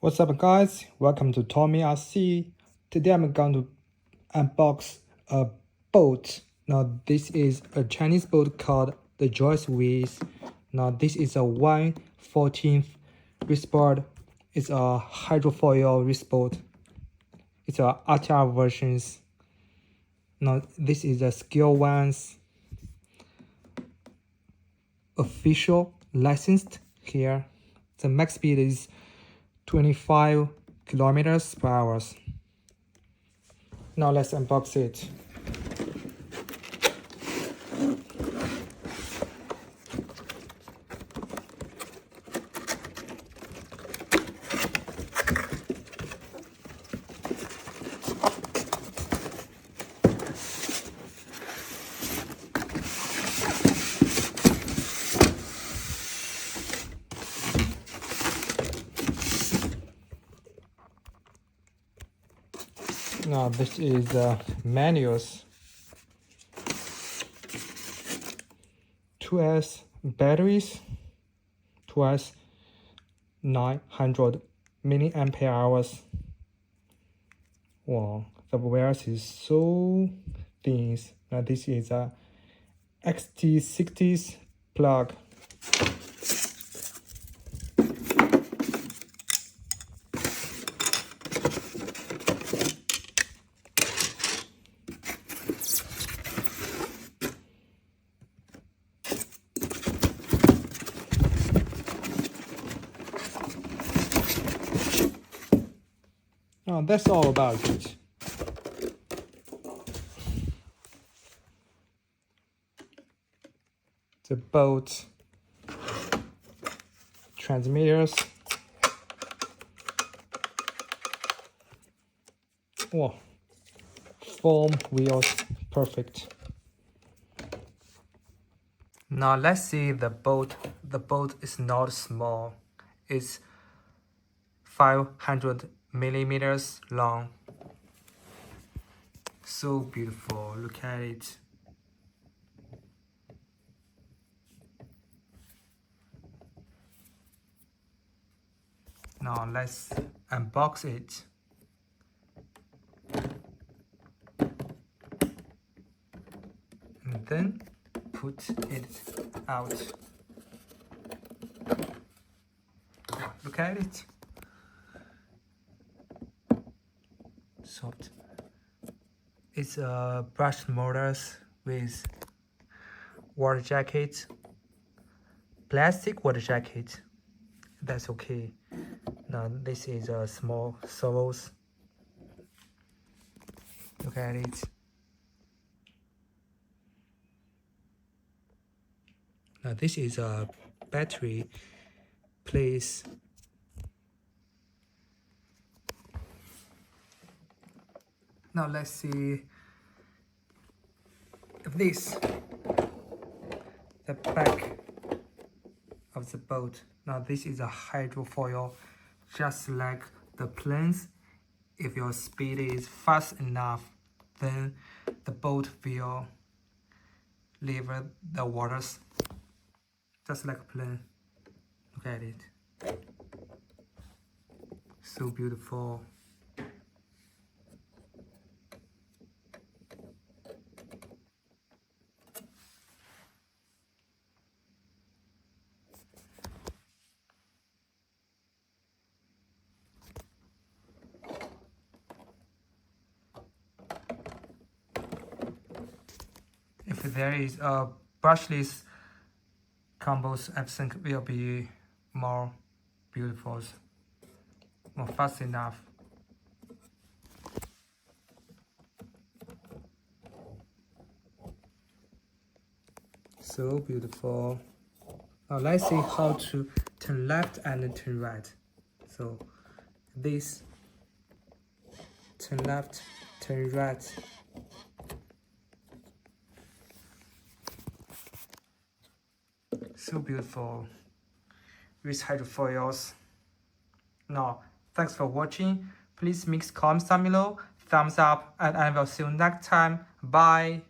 What's up guys, welcome to Tommy RC. Today I'm going to unbox a boat. Now this is a Chinese boat called the Joysway. Now this is a 1/14 Racebird. It's a hydrofoil raceboat. It's a RTR versions. Now this is a Scale 1's official licensed here. The max speed is 25 kilometers per hour. Now let's unbox it. Now this is manuals. 2S batteries, 2S 900 milliampere hours. Wow, the wires is so thin. Now this is a XT60 plug. Oh, that's all about it. The boat transmitters. Wow, foam wheels, perfect. Now let's see the boat. The boat is not small. It's 500 millimeters long. So beautiful, look at it. Now let's unbox it. And then put it out. Look at it. Soft. It's a brushed motors with water jacket, plastic water jacket. That's okay. Now this is a small servos. Look at it. Now this is a battery place. Now let's see if this, the back of the boat. Now this is a hydrofoil, just like the planes. If your speed is fast enough, then the boat will leave the waters, just like a plane. Look at it. So beautiful. If there is a brushless combos, I think will be more beautiful, more fast enough. So beautiful. Now let's see how to turn left and turn right. So this, turn left, turn right. So beautiful with hydrofoils. Now, thanks for watching. Please make comments down below, thumbs up, and I will see you next time. Bye.